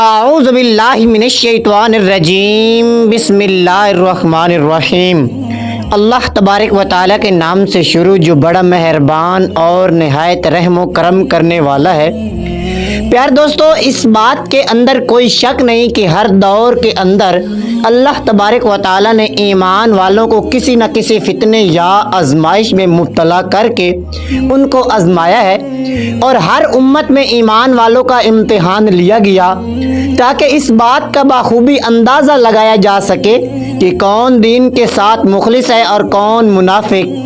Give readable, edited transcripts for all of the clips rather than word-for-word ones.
اعوذ باللہ من الشیطان الرجیم بسم اللہ الرحمن الرحیم۔ اللہ تبارک و تعالیٰ کے نام سے شروع جو بڑا مہربان اور نہایت رحم و کرم کرنے والا ہے۔ پیارے دوستو، اس بات کے اندر کوئی شک نہیں کہ ہر دور کے اندر اللہ تبارک و تعالیٰ نے ایمان والوں کو کسی نہ کسی فتنے یا آزمائش میں مبتلا کر کے ان کو آزمایا ہے، اور ہر امت میں ایمان والوں کا امتحان لیا گیا تاکہ اس بات کا بخوبی اندازہ لگایا جا سکے کہ کون دین کے ساتھ مخلص ہے اور کون منافق۔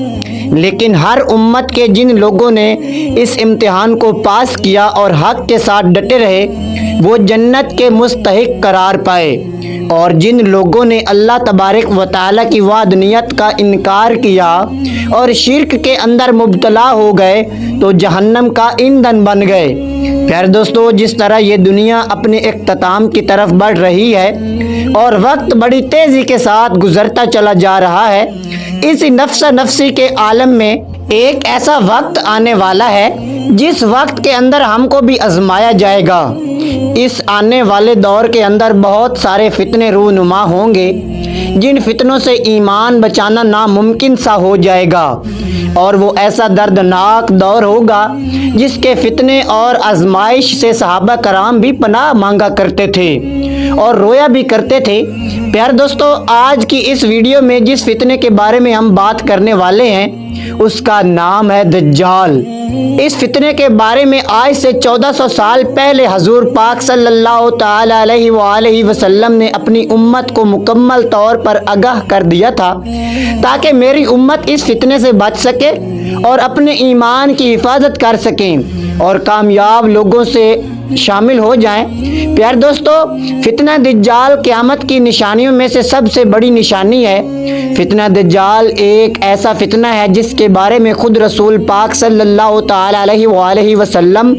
لیکن ہر امت کے جن لوگوں نے اس امتحان کو پاس کیا اور حق کے ساتھ ڈٹے رہے، وہ جنت کے مستحق قرار پائے، اور جن لوگوں نے اللہ تبارک و تعالیٰ کی وحدانیت کا انکار کیا اور شرک کے اندر مبتلا ہو گئے تو جہنم کا ایندھن بن گئے۔ پیارے دوستو، جس طرح یہ دنیا اپنے اختتام کی طرف بڑھ رہی ہے اور وقت بڑی تیزی کے ساتھ گزرتا چلا جا رہا ہے، اسی نفس نفسی کے عالم میں ایک ایسا وقت آنے والا ہے جس وقت کے اندر ہم کو بھی آزمایا جائے گا۔ اس آنے والے دور کے اندر بہت سارے فتنے رونما ہوں گے جن فتنوں سے ایمان بچانا ناممکن سا ہو جائے گا، اور وہ ایسا دردناک دور ہوگا جس کے فتنے اور آزمائش سے صحابہ کرام بھی پناہ مانگا کرتے تھے اور رویا بھی کرتے تھے۔ پیارے دوستو، آج کی اس ویڈیو میں جس فتنے کے بارے میں ہم بات کرنے والے ہیں اس کا نام ہے دجال۔ اس فتنے کے بارے میں آج سے 1400 سال پہلے حضور پاک صلی اللہ تعالی علیہ وآلہ وسلم نے اپنی امت کو مکمل طور پر آگاہ کر دیا تھا تاکہ میری امت اس فتنے سے بچ سکے اور اپنے ایمان کی حفاظت کر سکیں اور کامیاب لوگوں سے شامل ہو جائیں۔ پیارے دوستو، فتنہ دجال قیامت کی نشانیوں میں سے سب سے بڑی نشانی ہے۔ فتنہ دجال ایک ایسا فتنہ ہے جس کے بارے میں خود رسول پاک صلی اللہ تعالی علیہ وآلہ وسلم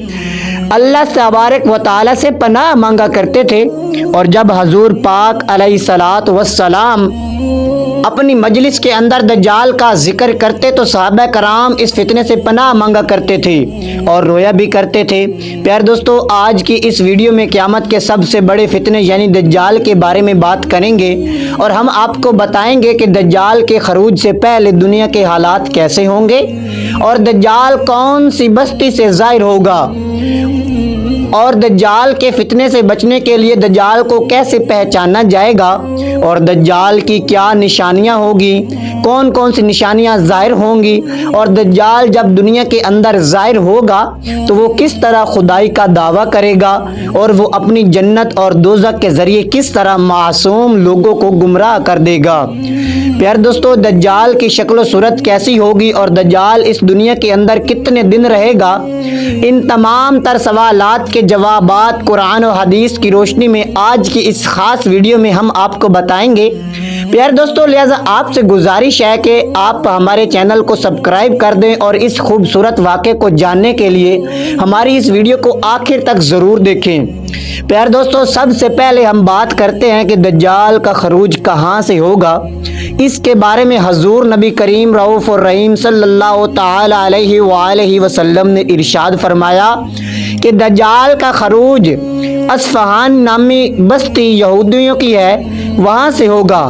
اللہ تبارک و تعالیٰ سے پناہ مانگا کرتے تھے، اور جب حضور پاک علیہ الصلاۃ والسلام اپنی مجلس کے اندر دجال کا ذکر کرتے تو صحابہ کرام اس فتنے سے پناہ مانگا کرتے تھے اور رویا بھی کرتے تھے۔ پیارے دوستو، آج کی اس ویڈیو میں قیامت کے سب سے بڑے فتنے یعنی دجال کے بارے میں بات کریں گے، اور ہم آپ کو بتائیں گے کہ دجال کے خروج سے پہلے دنیا کے حالات کیسے ہوں گے، اور دجال کون سی بستی سے ظاہر ہوگا، اور دجال کے فتنے سے بچنے کے لیے دجال کو کیسے پہچانا جائے گا، اور دجال کی کیا نشانیاں ہوگی، کون کون سی نشانیاں ظاہر ہوں گی، اور دجال جب دنیا کے اندر ظاہر ہوگا تو وہ کس طرح خدائی کا دعویٰ کرے گا، اور وہ اپنی جنت اور دوزخ کے ذریعے کس طرح معصوم لوگوں کو گمراہ کر دے گا۔ پیارے دوستو، دجال کی شکل و صورت کیسی ہوگی اور دجال اس دنیا کے اندر کتنے دن رہے گا، ان تمام تر سوالات کے جوابات قرآن و حدیث کی روشنی میں آج کی اس خاص ویڈیو میں ہم آپ کو بتائیں گے۔ پیارے دوستو، لہٰذا آپ سے گزارش ہے کہ آپ ہمارے چینل کو سبسکرائب کر دیں اور اس خوبصورت واقعے کو جاننے کے لیے ہماری اس ویڈیو کو آخر تک ضرور دیکھیں۔ پیارے دوستو، سب سے پہلے ہم بات کرتے ہیں کہ دجال کا خروج کہاں سے ہوگا۔ اس کے بارے میں حضور نبی کریم رؤوف الرحیم صلی اللہ تعالی علیہ وآلہ وسلم نے ارشاد فرمایا کہ دجال کا خروج اصفہان نامی بستی یہودیوں کی ہے، وہاں سے ہوگا۔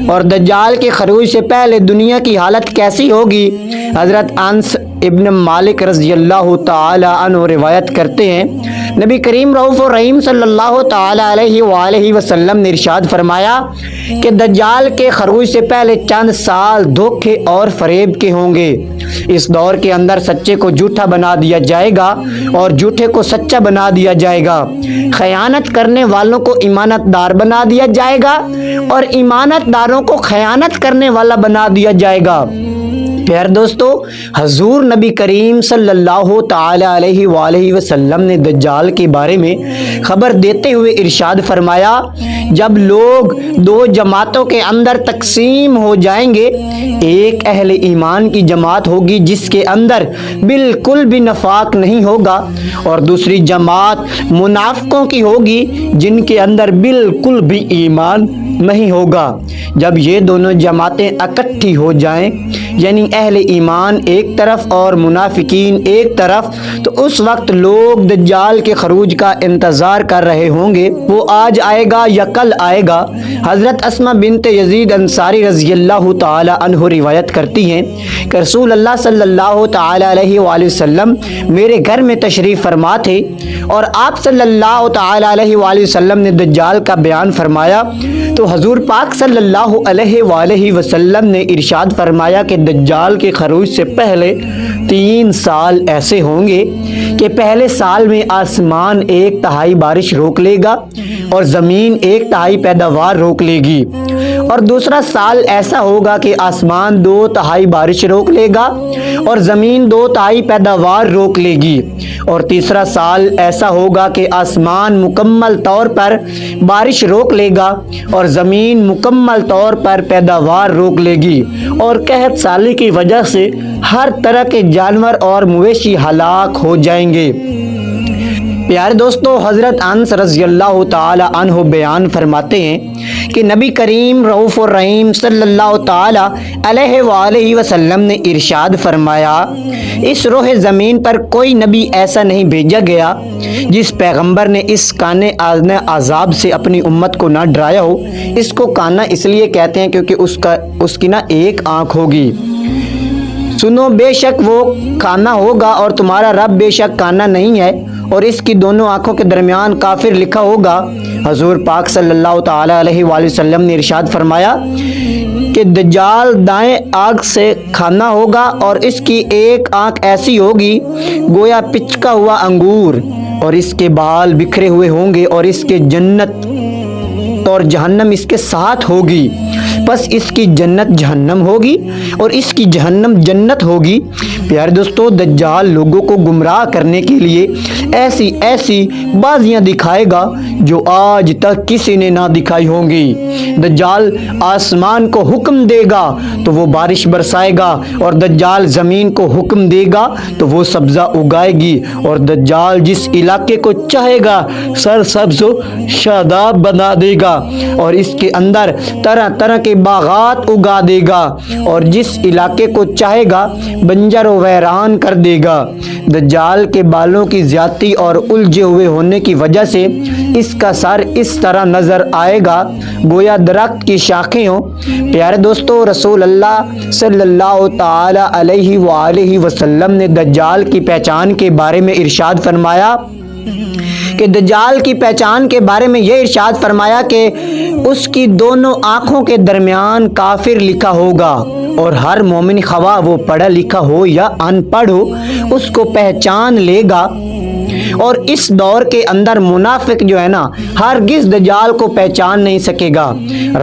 اور دجال کے خروج سے پہلے دنیا کی حالت کیسی ہوگی، حضرت انس ابن مالک رضی اللہ تعالی عنہ روایت کرتے ہیں، نبی کریم رؤوف الرحیم صلی اللہ تعالی علیہ وآلہ وسلم نے ارشاد فرمایا کہ دجال کے خروج سے پہلے چند سال دھوکے اور فریب کے ہوں گے۔ اس دور کے اندر سچے کو جھوٹا بنا دیا جائے گا اور جھوٹے کو سچا بنا دیا جائے گا، خیانت کرنے والوں کو ایمانت دار بنا دیا جائے گا اور ایمانت داروں کو خیانت کرنے والا بنا دیا جائے گا۔ پیارے دوستو، حضور نبی کریم صلی اللہ تعالی علیہ وآلہ وسلم نے دجال کے بارے میں خبر دیتے ہوئے ارشاد فرمایا، جب لوگ دو جماعتوں کے اندر تقسیم ہو جائیں گے، ایک اہل ایمان کی جماعت ہوگی جس کے اندر بالکل بھی نفاق نہیں ہوگا، اور دوسری جماعت منافقوں کی ہوگی جن کے اندر بالکل بھی ایمان نہیں ہوگا۔ جب یہ دونوں جماعتیں اکٹھی ہو جائیں، یعنی اہل ایمان ایک طرف اور منافقین ایک طرف، تو اس وقت لوگ دجال کے خروج کا انتظار کر رہے ہوں گے۔ وہ آج آئے گا یا کل آئے گا۔ حضرت اسماء بنت یزید انصاری رضی اللہ تعالی عنہ روایت کرتی ہیں کہ رسول اللہ صلی اللہ تعالی علیہ وآلہ وسلم میرے گھر میں تشریف فرما تھے، اور آپ صلی اللہ تعالی علیہ وآلہ وسلم نے دجال کا بیان فرمایا، تو حضور پاک صلی اللہ علیہ وآلہ وسلم نے ارشاد فرمایا کہ دجال کے خروج سے پہلے 3 سال ایسے ہوں گے کہ پہلے سال میں آسمان 1/3 بارش روک لے گا اور زمین 1/3 پیداوار روک لے گی، اور دوسرا سال ایسا ہوگا کہ آسمان 2/3 بارش روک لے گا اور زمین 2/3 پیداوار روک لے گی، اور تیسرا سال ایسا ہوگا کہ آسمان مکمل طور پر بارش روک لے گا اور زمین مکمل طور پر پیداوار روک لے گی، اور قحط سالی کی وجہ سے ہر طرح کے جانور اور مویشی ہلاک ہو جائیں گے۔ پیارے دوستو، حضرت انس رضی اللہ تعالی عنہ بیان فرماتے ہیں کہ نبی کریم رؤوف الرحیم صلی اللہ تعالی علیہ وآلہ وسلم نے ارشاد فرمایا، اس روح زمین پر کوئی نبی ایسا نہیں بھیجا گیا جس پیغمبر نے اس کانے عذاب سے اپنی امت کو نہ ڈرایا ہو۔ اس کو کانا اس لیے کہتے ہیں کیونکہ اس کی نہ ایک آنکھ ہوگی۔ سنو، بے شک وہ کانا ہوگا اور تمہارا رب بے شک کانا نہیں ہے، اور اس کی دونوں آنکھوں کے درمیان کافر لکھا ہوگا۔ حضور پاک صلی اللہ تعالی علیہ وآلہ وسلم نے ارشاد فرمایا کہ دجال دائیں آنکھ سے کھانا ہوگا اور اس کی ایک آنکھ ایسی ہوگی گویا پچکا ہوا انگور، اور اس کے بال بکھرے ہوئے ہوں گے، اور اس کے جنت اور جہنم اس کے ساتھ ہوگی۔ بس اس کی جنت جہنم ہوگی اور اس کی جہنم جنت ہوگی۔ پیارے دوستو، دجال لوگوں کو گمراہ کرنے کے لیے ایسی ایسی بازیاں دکھائے گا جو آج تک کسی نے نہ دکھائی ہوں گی۔ دجال آسمان کو حکم دے گا تو وہ بارش برسائے گا، اور دجال زمین کو حکم دے گا تو وہ سبزہ اگائے گی، اور دجال جس علاقے کو چاہے گا سرسبز و شاداب بنا دے گا، اور اس کے اندر طرح طرح کے باغات اگا دے گا، اور جس علاقے کو چاہے گا بنجر و ویران کر دے گا۔ دجال کے بالوں کی زیادتی اور الجھے ہوئے ہونے کی وجہ سے اس کا سر اس طرح نظر آئے گا گویا درخت کی شاخیں ہوں۔ پیارے دوستو، رسول اللہ صلی اللہ تعالی علیہ وآلہ وسلم نے دجال کی پہچان کے بارے میں ارشاد فرمایا کہ دجال کی پہچان کے بارے میں یہ ارشاد فرمایا کہ اس کی دونوں آنکھوں کے درمیان کافر لکھا ہوگا، اور ہر مومن خواہ وہ پڑھا لکھا ہو یا ان پڑھ ہو اس کو پہچان لے گا، اور اس دور کے اندر منافق جو ہے نا ہرگز دجال کو پہچان نہیں سکے گا۔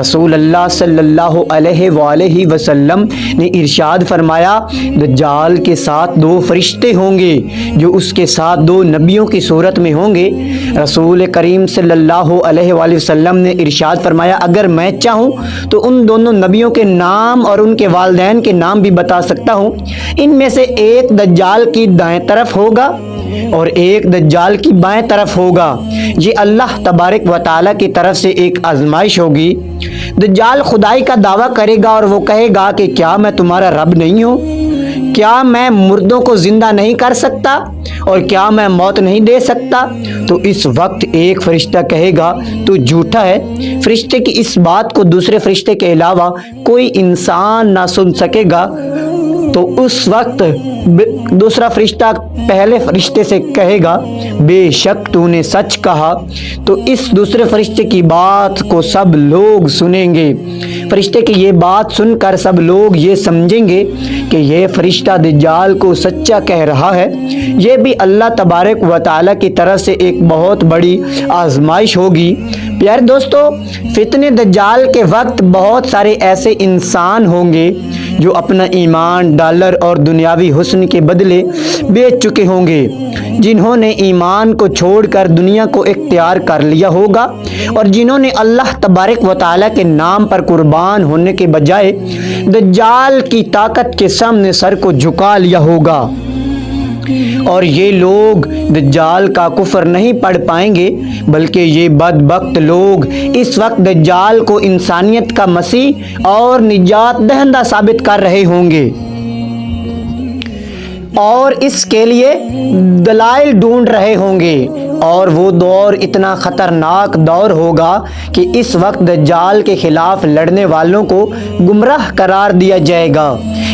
رسول اللہ صلی اللہ علیہ وآلہ وسلم نے ارشاد فرمایا، دجال کے ساتھ 2 فرشتے ہوں گے جو اس کے ساتھ 2 نبیوں کی صورت میں ہوں گے۔ رسول کریم صلی اللہ علیہ وآلہ وسلم نے ارشاد فرمایا، اگر میں چاہوں تو ان دونوں نبیوں کے نام اور ان کے والدین کے نام بھی بتا سکتا ہوں۔ ان میں سے ایک دجال کی دائیں طرف ہوگا اور ایک دجال کی بائیں طرف ہوگا۔ یہ اللہ تبارک و تعالیٰ کی طرف سے ایک آزمائش ہوگی۔ دجال خدائی کا دعویٰ کرے گا اور وہ کہے گا کہ کیا میں تمہارا رب نہیں ہوں؟ کیا میں مردوں کو زندہ نہیں کر سکتا؟ اور کیا میں موت نہیں دے سکتا؟ تو اس وقت ایک فرشتہ کہے گا تو جھوٹا ہے۔ فرشتے کی اس بات کو دوسرے فرشتے کے علاوہ کوئی انسان نہ سن سکے گا۔ تو اس وقت دوسرا فرشتہ پہلے فرشتے سے کہے گا، بے شک تو نے سچ کہا۔ تو اس دوسرے فرشتے کی بات کو سب لوگ سنیں گے۔ فرشتے کی یہ بات سن کر سب لوگ یہ سمجھیں گے کہ یہ فرشتہ دجال کو سچا کہہ رہا ہے۔ یہ بھی اللہ تبارک و تعالیٰ کی طرف سے ایک بہت بڑی آزمائش ہوگی۔ پیارے دوستو، فتنہ دجال کے وقت بہت سارے ایسے انسان ہوں گے جو اپنا ایمان ڈالر اور دنیاوی حسن کے بدلے بیچ چکے ہوں گے، جنہوں نے ایمان کو چھوڑ کر دنیا کو اختیار کر لیا ہوگا، اور جنہوں نے اللہ تبارک و تعالیٰ کے نام پر قربان ہونے کے بجائے دجال کی طاقت کے سامنے سر کو جھکا لیا ہوگا۔ اور یہ لوگ دجال کا کفر نہیں پڑھ پائیں گے، بلکہ یہ بدبخت لوگ اس وقت دجال کو انسانیت کا مسیح اور نجات دہندہ ثابت کر رہے ہوں گے اور اس کے لیے دلائل ڈھونڈ رہے ہوں گے، اور وہ دور اتنا خطرناک دور ہوگا کہ اس وقت دجال کے خلاف لڑنے والوں کو گمراہ قرار دیا جائے گا۔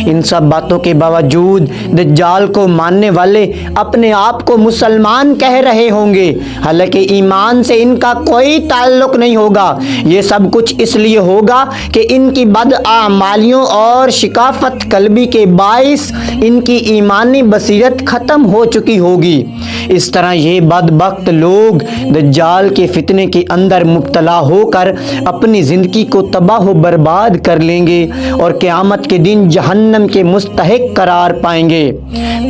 ان سب باتوں کے باوجود دجال کو ماننے والے اپنے آپ کو مسلمان کہہ رہے ہوں گے، حالانکہ ایمان سے ان کا کوئی تعلق نہیں ہوگا۔ یہ سب کچھ اس لیے ہوگا کہ ان کی بداعمالیوں اور شکافت قلبی کے باعث ان کی ایمانی بصیرت ختم ہو چکی ہوگی۔ اس طرح یہ بدبخت لوگ دجال کے فتنے کے اندر مبتلا ہو کر اپنی زندگی کو تباہ و برباد کر لیں گے اور قیامت کے دن جہنم کے مستحق قرار پائیں گے۔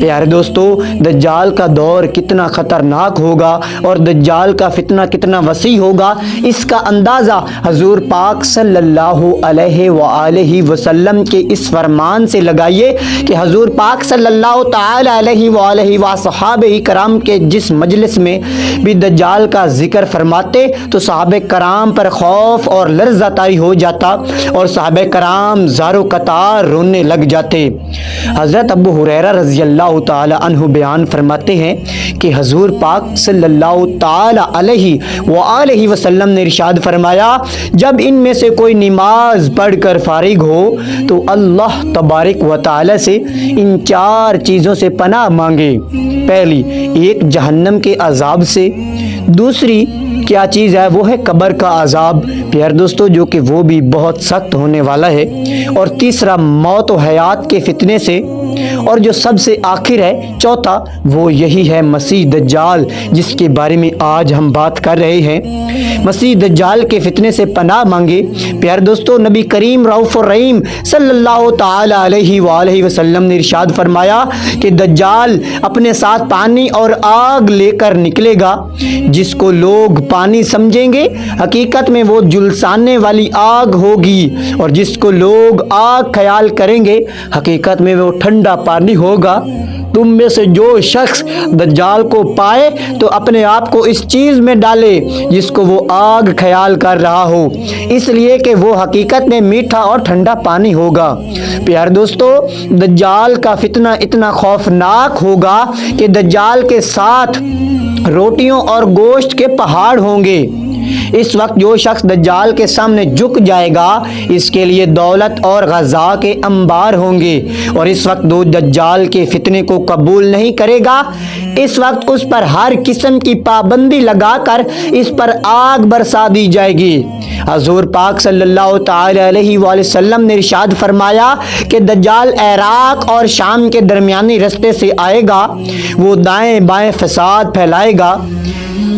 پیارے دوستو، دجال کا دور کتنا خطرناک ہوگا اور دجال کا فتنہ کتنا وسیع ہوگا، اس کا اندازہ حضور پاک صلی اللہ علیہ وآلہ وسلم کے اس فرمان سے لگائیے کہ حضور پاک صلی اللہ تعالی علیہ وآلہ وصحابہ کرام کے جس مجلس میں بھی دجال کا ذکر فرماتے تو صحابہ کرام پر خوف اور لرزہ طاری ہو جاتا اور صحابہ کرام زارو قطار رونے لگ جاتے۔ حضرت ابو ہریرہ رضی اللہ تعالی عنہ بیان فرماتے ہیں کہ حضور پاک صلی اللہ تعالی علیہ وآلہ وسلم نے ارشاد فرمایا، جب ان میں سے کوئی نماز پڑھ کر فارغ ہو تو اللہ تبارک و تعالی سے ان چار چیزوں سے پناہ مانگے۔ پہلی، ایک جہنم کے عذاب سے، دوسری کیا چیز ہے وہ ہے قبر کا عذاب پیار دوستو، جو کہ وہ بھی بہت سخت ہونے والا ہے، اور تیسرا موت و حیات کے فتنے سے، اور جو سب سے آخر ہے چوتھا وہ یہی ہے مسیح دجال جس کے بارے میں آج ہم بات کر رہے ہیں۔ مسیح دجال کے فتنے سے پناہ مانگے۔ پیار دوستو، نبی کریم رؤوف الرحیم صلی اللہ تعالی علیہ وآلہ وسلم نے ارشاد فرمایا کہ دجال اپنے ساتھ پانی اور آگ لے کر نکلے گا، جس کو لوگ پانی سمجھیں گے حقیقت میں وہ جلسانے والی آگ ہوگی، اور جس کو لوگ آگ خیال کریں گے حقیقت میں وہ ٹھنڈا پانی ہوگا۔ تم میں سے جو شخص دجال کو پائے تو اپنے آپ کو اس چیز میں ڈالے جس کو وہ آگ خیال کر رہا ہو، اس لیے کہ وہ حقیقت میں میٹھا اور ٹھنڈا پانی ہوگا۔ پیار دوستو، دجال کا فتنہ اتنا خوفناک ہوگا کہ دجال کے ساتھ روٹیوں اور گوشت کے پہاڑ ہوں گے۔ اس وقت جو شخص دجال کے سامنے جھک جائے گا اس کے لیے دولت اور غذا کے انبار ہوں گے، اور اس وقت جو دجال کے فتنے کو قبول نہیں کرے گا اس وقت اس پر ہر قسم کی پابندی لگا کر اس پر آگ برسا دی جائے گی۔ حضور پاک صلی اللہ تعالی علیہ وآلہ وسلم نے ارشاد فرمایا کہ دجال عراق اور شام کے درمیانی رستے سے آئے گا، وہ دائیں بائیں فساد پھیلائے گا۔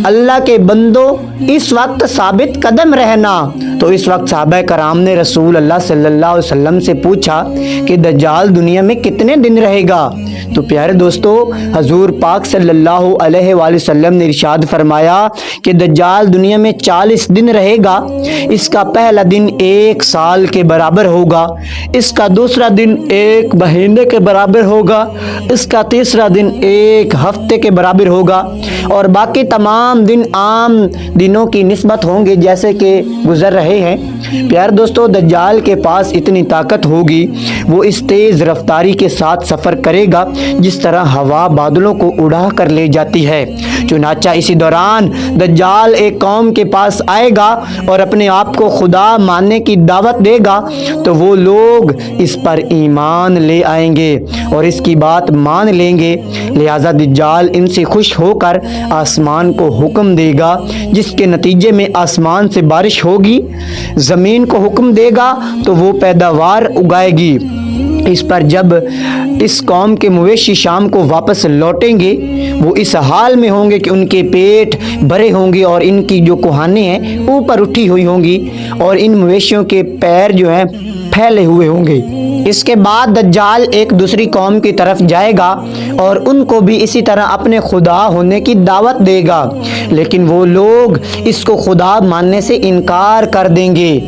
اللہ کے بندوں، اس وقت ثابت قدم رہنا۔ تو اس وقت صحابہ کرام نے رسول اللہ صلی اللہ علیہ وسلم سے پوچھا کہ دجال دنیا میں کتنے دن رہے گا؟ تو پیارے دوستو، حضور پاک صلی اللہ علیہ وآلہ وسلم نے ارشاد فرمایا کہ دجال دنیا میں 40 دن رہے گا۔ اس کا پہلا دن 1 سال کے برابر ہوگا، اس کا دوسرا دن 1 مہینے کے برابر ہوگا، اس کا تیسرا دن 1 ہفتے کے برابر ہوگا، اور باقی تمام دن عام دنوں کی نسبت ہوں گے جیسے کہ گزر رہے ہیں۔ پیار دوستو، دجال کے پاس اتنی طاقت ہوگی، وہ اس تیز رفتاری کے ساتھ سفر کرے گا جس طرح ہوا بادلوں کو اڑا کر لے جاتی ہے۔ چنانچہ اسی دوران دجال ایک قوم کے پاس آئے گا اور اپنے آپ کو خدا ماننے کی دعوت دے گا، تو وہ لوگ اس پر ایمان لے آئیں گے اور اس کی بات مان لیں گے۔ لہذا دجال ان سے خوش ہو کر آسمان کو حکم دے گا، جس کے نتیجے میں آسمان سے بارش ہوگی، زمین کو حکم دے گا تو وہ پیداوار اگائے گی۔ اس پر جب اس قوم کے مویشی شام کو واپس لوٹیں گے وہ اس حال میں ہوں گے کہ ان کے پیٹ بھرے ہوں گے اور ان کی جو کوہانیں ہیں اوپر اٹھی ہوئی ہوں گی اور ان مویشیوں کے پیر جو ہیں پھیلے ہوئے ہوں گے۔ اس کے بعد دجال ایک دوسری قوم کی طرف جائے گا اور ان کو بھی اسی طرح اپنے خدا ہونے کی دعوت دے گا، لیکن وہ لوگ اس کو خدا ماننے سے انکار کر دیں گے۔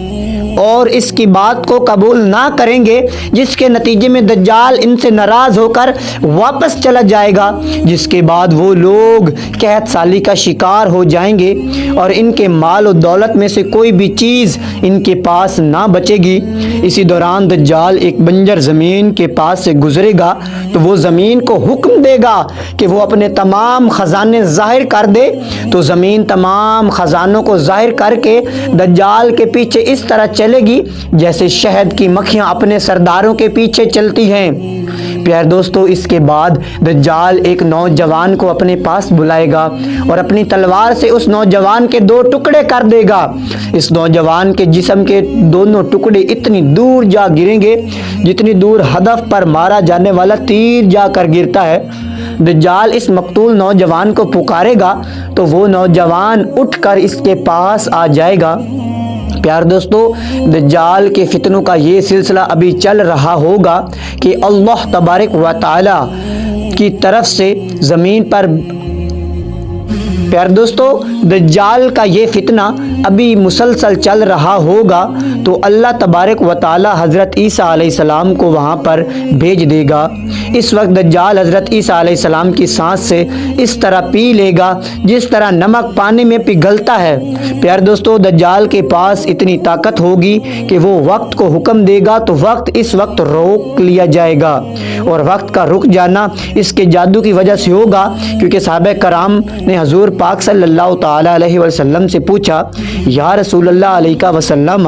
اور اس کی بات کو قبول نہ کریں گے، جس کے نتیجے میں دجال ان سے ناراض ہو کر واپس چلا جائے گا، جس کے بعد وہ لوگ قحط سالی کا شکار ہو جائیں گے اور ان کے مال و دولت میں سے کوئی بھی چیز ان کے پاس نہ بچے گی۔ اسی دوران دجال ایک بنجر زمین کے پاس سے گزرے گا تو وہ زمین کو حکم دے گا کہ وہ اپنے تمام خزانے ظاہر کر دے، تو زمین تمام خزانوں کو ظاہر کر کے دجال کے پیچھے اس طرح چلے گی جیسے شہد کی مکھیاں اپنے سرداروں کے پیچھے چلتی ہیں۔ پیارے دوستو، اس کے بعد دجال ایک نوجوان کو اپنے پاس بلائے گا اور اپنی تلوار سے اس نوجوان کے 2 ٹکڑے کر دے گا۔ اس نوجوان کے جسم کے دونوں ٹکڑے اتنی دور جا گریں گے جتنی دور ہدف پر مارا جانے والا تیر جا کر گرتا ہے۔ دجال اس مقتول نوجوان کو پکارے گا تو وہ نوجوان اٹھ کر اس کے پاس آ جائے گا۔ پیار دوستو، دجال کے فتنوں کا یہ سلسلہ ابھی چل رہا ہوگا کہ اللہ تبارک و تعالی کی طرف سے زمین پر پیار دوستو دجال کا یہ فتنہ ابھی مسلسل چل رہا ہوگا تو اللہ تبارک و تعالی حضرت عیسیٰ علیہ السلام کو وہاں پر بھیج دے گا۔ اس وقت دجال حضرت عیسیٰ علیہ السلام کی سانس سے اس طرح پی لے گا جس طرح نمک پانی میں پگھلتا ہے۔ پیار دوستو، دجال کے پاس اتنی طاقت ہوگی کہ وہ وقت کو حکم دے گا تو وقت اس وقت روک لیا جائے گا، اور وقت کا رک جانا اس کے جادو کی وجہ سے ہوگا، کیونکہ صحابہ کرام نے حضور پاک صلی اللہ تعالی علیہ وسلم سے پوچھا، یا رسول اللہ علیہ وسلم،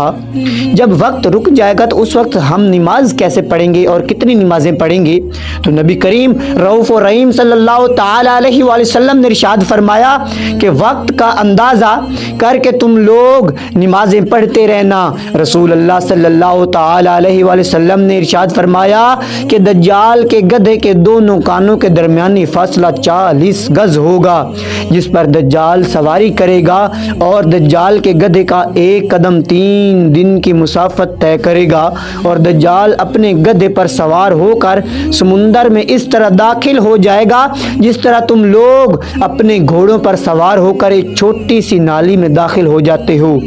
جب وقت رک جائے گا تو اس وقت ہم نماز کیسے پڑھیں گے اور کتنی نمازیں پڑھیں گے؟ تو نبی کریم رؤوف و رحیم صلی اللہ تعالی علیہ وسلم نے ارشاد فرمایا کہ وقت کا اندازہ کر کے تم لوگ نمازیں پڑھتے رہنا۔ رسول اللہ صلی اللہ تعالی علیہ وسلم نے ارشاد فرمایا کہ دجال کے گدھے کے دونوں کانوں کے درمیانی فاصلہ 40 گز ہوگا، جس پر دجال سواری کرے گا، اور دجال کے گدھے کا ایک قدم 3 دن کی مسافت طے کرے گا، اور دجال اپنے گدھے پر سوار ہو کر سمندر میں اس طرح داخل ہو جائے گا جس طرح تم لوگ اپنے گھوڑوں پر سوار ہو کر ایک چھوٹی سی نالی میں داخل ہو جاتے ہو،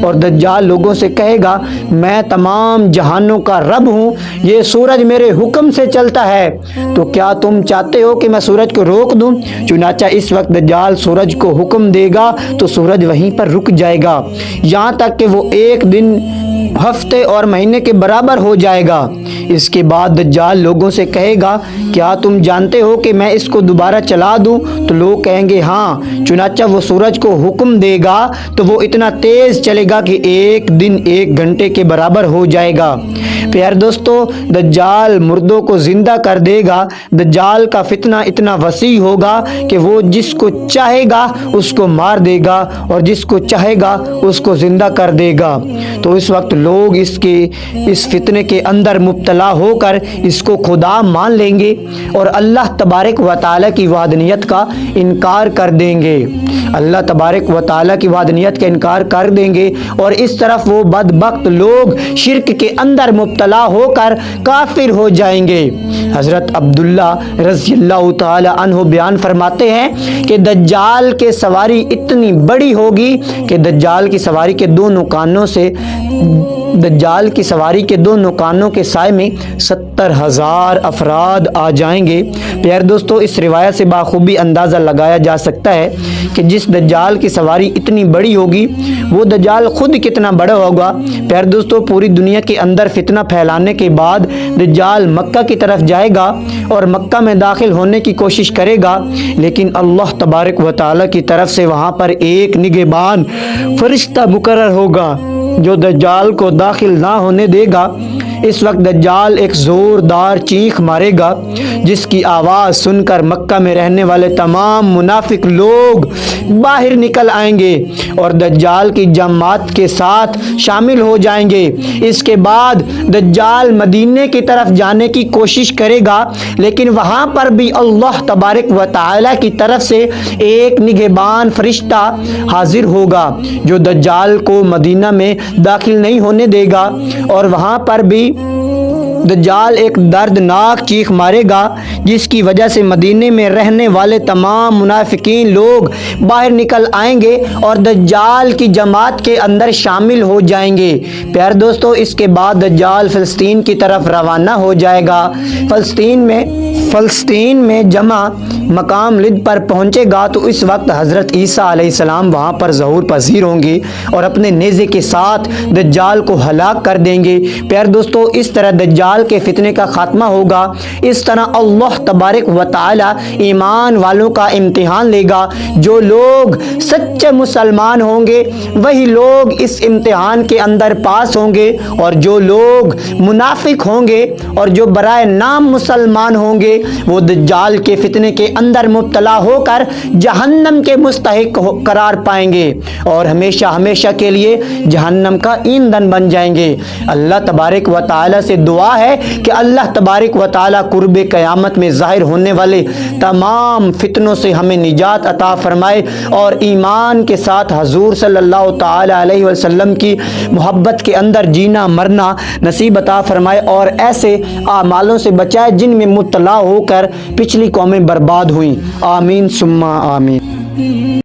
اور دجال لوگوں سے کہے گا، میں تمام جہانوں کا رب ہوں، یہ سورج میرے حکم سے چلتا ہے، تو کیا تم چاہتے ہو کہ میں سورج کو روک دوں؟ چنانچہ اس وقت دجال سورج کو حکم دے گا تو سورج وہیں پر رک جائے گا، یہاں تک کہ وہ 1 دن، ہفتے اور مہینے کے برابر ہو جائے گا۔ اس کے بعد دجال لوگوں سے کہے گا، کیا تم جانتے ہو کہ میں اس کو دوبارہ چلا دوں؟ تو لوگ کہیں گے ہاں۔ چنانچہ وہ سورج کو حکم دے گا تو وہ اتنا تیز چلے گا کہ 1 دن 1 گھنٹے کے برابر ہو جائے گا۔ پیارے دوستو، دجال مردوں کو زندہ کر دے گا۔ دجال کا فتنہ اتنا وسیع ہوگا کہ وہ جس کو چاہے گا اس کو مار دے گا اور جس کو چاہے گا اس کو زندہ کر دے گا۔ تو اس وقت لوگ اس فتنے کے اندر مبتلا ہو کر اس کو خدا مان لیں گے اور اللہ تبارک و تعالی کی وحدانیت کا انکار کر دیں گے۔ اللہ تبارک و تعالی کی وحدانیت کا انکار کر دیں گے، اور اس طرف وہ بدبخت لوگ شرک کے اندر مبتلا ہو کر کافر ہو جائیں گے۔ حضرت عبداللہ رضی اللہ تعالی عنہ بیان فرماتے ہیں کہ دجال کے سواری اتنی بڑی ہوگی کہ دجال کی سواری کے دونوں کانوں کے سائے میں 70,000 افراد آ جائیں گے۔ پیارے دوستو، اس روایت سے بخوبی اندازہ لگایا جا سکتا ہے کہ جس دجال کی سواری اتنی بڑی ہوگی وہ دجال خود کتنا بڑا ہوگا۔ پیارے دوستو، پوری دنیا کے اندر فتنہ پھیلانے کے بعد دجال مکہ کی طرف جائے گا اور مکہ میں داخل ہونے کی کوشش کرے گا، لیکن اللہ تبارک و تعالی کی طرف سے وہاں پر ایک نگہبان فرشتہ مقرر ہوگا جو دجال کو داخل نہ ہونے دے گا۔ اس وقت دجال ایک زوردار چیخ مارے گا جس کی آواز سن کر مکہ میں رہنے والے تمام منافق لوگ باہر نکل آئیں گے اور دجال کی جماعت کے ساتھ شامل ہو جائیں گے۔ اس کے بعد دجال مدینے کی طرف جانے کی کوشش کرے گا، لیکن وہاں پر بھی اللہ تبارک و تعالی کی طرف سے ایک نگہبان فرشتہ حاضر ہوگا جو دجال کو مدینہ میں داخل نہیں ہونے دے گا، اور وہاں پر بھی دجال ایک دردناک چیخ مارے گا جس کی وجہ سے مدینے میں رہنے والے تمام منافقین لوگ باہر نکل آئیں گے اور دجال کی جماعت کے اندر شامل ہو جائیں گے۔ پیارے دوستو، اس کے بعد دجال فلسطین کی طرف روانہ ہو جائے گا۔ فلسطین میں جمع مقام لد پر پہنچے گا تو اس وقت حضرت عیسیٰ علیہ السلام وہاں پر ظہور پذیر ہوں گے اور اپنے نیزے کے ساتھ دجال کو ہلاک کر دیں گے۔ پیارے دوستو، اس طرح دجال کے فتنے کا خاتمہ ہوگا۔ اس طرح اللہ تبارک و تعالی ایمان والوں کا امتحان لے گا۔ جو لوگ سچے مسلمان ہوں گے وہی لوگ اس امتحان کے اندر پاس ہوں گے، اور جو لوگ منافق ہوں گے اور جو برائے نام مسلمان ہوں گے وہ دجال کے فتنے کے اندر مبتلا ہو کر جہنم کے مستحق قرار پائیں گے اور ہمیشہ ہمیشہ کے لیے جہنم کا ایندھن بن جائیں گے۔ اللہ تبارک و تعالی سے دعا ہے کہ اللہ تبارک و تعالی قرب قیامت میں ظاہر ہونے والے تمام فتنوں سے ہمیں نجات عطا فرمائے اور ایمان کے ساتھ حضور صلی اللہ تعالی علیہ وسلم کی محبت کے اندر جینا مرنا نصیب عطا فرمائے اور ایسے اعمالوں سے بچائے جن میں مبتلا ہو کر پچھلی قومیں برباد ہوئیں۔ آمین ثم آمین۔